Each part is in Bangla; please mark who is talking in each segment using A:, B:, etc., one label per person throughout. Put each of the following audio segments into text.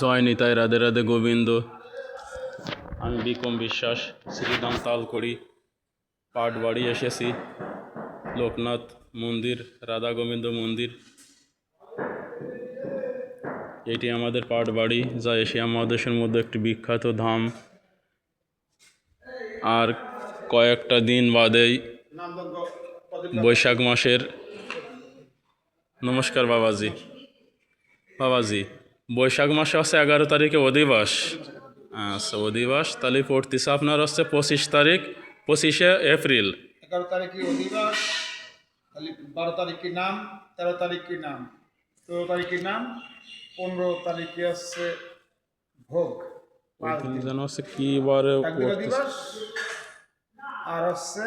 A: জয় নিতাই, রাধে রাধে গোবিন্দ। আমি বিক্রম বিশ্বাস, শ্রীধাম তালকড়ি পাটবাড়ি এসেছি। লোকনাথ মন্দির, রাধা গোবিন্দ মন্দির, এটি আমাদের পাটবাড়ি, যা এশিয়া মহাদেশের মধ্যে একটি বিখ্যাত ধাম। আর কয়েকটা দিন বাদেই বৈশাখ মাসের, নমস্কার বাবাজি, বৈশাখ মাসে হচ্ছে 11 তারিখে অধিবাস। আচ্ছা, অধিবাস তাহলে পড়তেছে আপনার হচ্ছে 25 তারিখ, 25শে এপ্রিল।
B: 11 তারিখে অধিবাস, তাহলে 12 তারিখে নাম, 13 তারিখে নাম, 14 তারিখে নাম, 15 তারিখে আসছে ভোগ।
A: যেন হচ্ছে কি বারে
B: অধিবাস আর হচ্ছে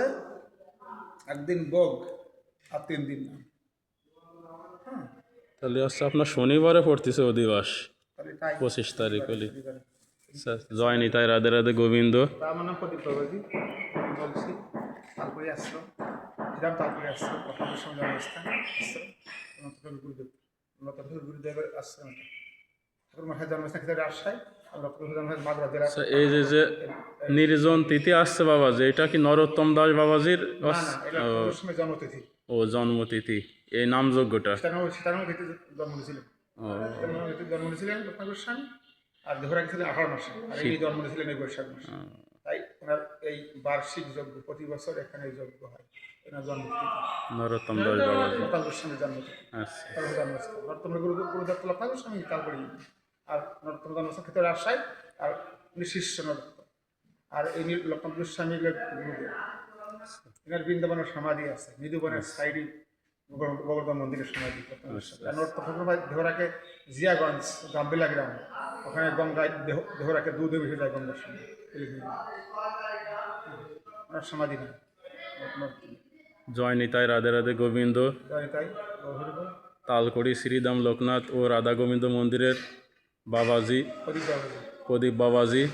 B: একদিন ভোগ আর 3 দিন নাম।
A: তাহলে হচ্ছে আপনার শনিবারে পড়তেছে অধিবাস, 25 তারিখ হলি। জয় নিতাই, রাধে রাধে গোবিন্দ।
B: আমার নাম প্রদীপ বাবাজি, বলছি তালপুরে আসলো, শ্রীরাম তালপুরে আসলো, প্রথমের সঙ্গে জন্মস্থান আসলো, গুরুদেব গুরুদেবের আশ্রম, ঠাকুর মশাই জন্মস্থান ক্ষেত্রে রাজশাহী।
A: এই যে নির্জন তিথি আসছে বাবাজি, এটা কি নরোত্তম দাস বাবাজির
B: জন্মতিথি? ও
A: জন্মতিথি, এই নামযজ্ঞটা
B: জন্ম নিয়েছিলেন, জন্ম নিয়েছিলেন লোকনাথ গোস্বামী। আর দেহরা গেছিলেন 18 মাসে, আর এই জন্ম নিয়েছিলেন এই বৈশাখ মাসে। তাই ওনার এই বার্ষিক যজ্ঞ প্রতি বছর এখানে যজ্ঞ হয়। এনার জন্মতিথি
A: নরোত্তম দাস বাবাজি,
B: লোকনাথ গোস্বামীর জন্মতিথি। নরোত্তম গুরুদেব লোকনাথ গোস্বামী তালপড়ি, আর নরোত্তম জন্মস্থান ক্ষেত্রে রাজশাহী, আর শিষ্য নরোত্তম। আর এই লোকনাথ গোস্বামীর গুরুদেব, এনার বৃন্দাবনের সমাধি আছে, মৃদুবনের সাইডে গোবর্ধন মন্দিরের সমাধি। দেহরাকে জিয়াগঞ্জ, গাম্বিলা গ্রাম, ওখানে গঙ্গায় দেহরাকে দুধে মিশে যায় গঙ্গার সঙ্গে, ওনার সমাধি নেই।
A: জয় নিতাই, রাধে রাধে গোবিন্দ।
B: জয় নিতাই,
A: তালকড়ি শ্রীধাম লোকনাথ ও রাধা গোবিন্দ মন্দিরের বাবাজি, প্রদীপ বাবাজি,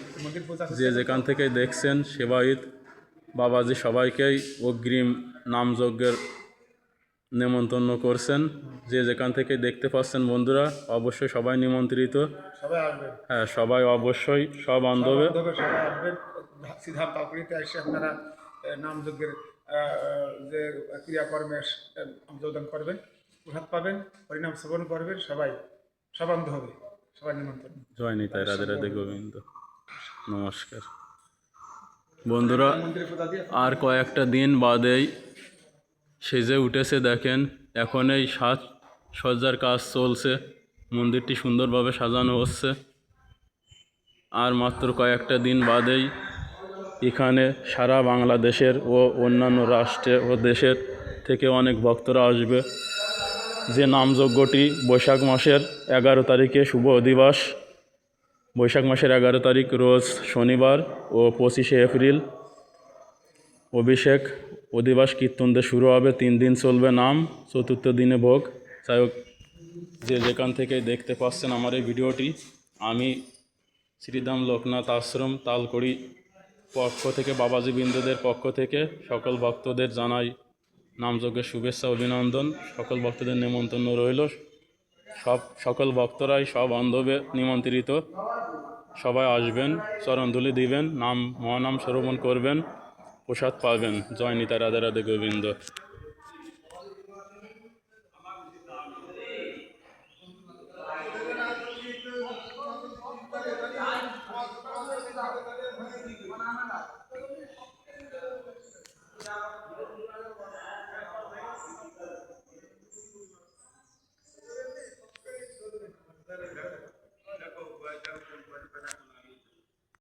A: যে যেখান থেকে দেখছেন সেবায়িত বাবাজি সবাইকেই অগ্রিম নামযজ্ঞের নেমন্তন্ন করছেন। যে যেখান থেকে দেখতে পাচ্ছেন বন্ধুরা, অবশ্যই সবাই নিমন্ত্রিত। হ্যাঁ, সবাই অবশ্যই, সব বান্ধবে
B: সবাই আসবেন। শ্রীধাম তালকড়িতে এসে আপনারা নামযজ্ঞের যে ক্রিয়াকর্মে যোগদান করবেন, প্রসাদ পাবেন, হরিনাম শ্রবণ করবেন, সবাই সবান্ধ হবে, সবাই নিমন্ত্রণ।
A: জয় নিতাই, রাধে রাধে গোবিন্দ। নমস্কার বন্ধুরা, আর কয়েকটা দিন বাদেই সেজে উঠেছে, দেখেন এখন এই সাজসজ্জার কাজ চলছে, মন্দিরটি সুন্দরভাবে সাজানো হচ্ছে। আর মাত্র কয়েকটা দিন বাদেই এখানে সারা বাংলাদেশের ও অন্যান্য রাষ্ট্রে ও দেশের থেকে অনেক ভক্তরা আসবে। যে নামযজ্ঞটি বৈশাখ মাসের 11 তারিখে শুভ অধিবাস, বৈশাখ মাসের 11 তারিখ রোজ শনিবার ও 25শে এপ্রিল অভিষেক অধিবাস কীর্তনদের শুরু হবে। 3 দিন চলবে নাম, 4র্থ দিনে ভোগ। যাই হোক, যে যেখান থেকে দেখতে পাচ্ছেন আমার এই ভিডিওটি, আমি শ্রীধাম লোকনাথ আশ্রম তালকড়ি পক্ষ থেকে, বাবাজি বৃন্দদের পক্ষ থেকে সকল ভক্তদের জানাই নামযজ্ঞের শুভেচ্ছা অভিনন্দন। সকল ভক্তদের নিমন্ত্রণ রইল। সকল ভক্তরাই সব বান্ধবে নিমন্ত্রিত, সবাই আসবেন, চরণধুলি দিবেন, মহানাম শ্রবণ করবেন, প্রসাদ পাবেন। জয় নিতাই, রাধে রাধে গোবিন্দ।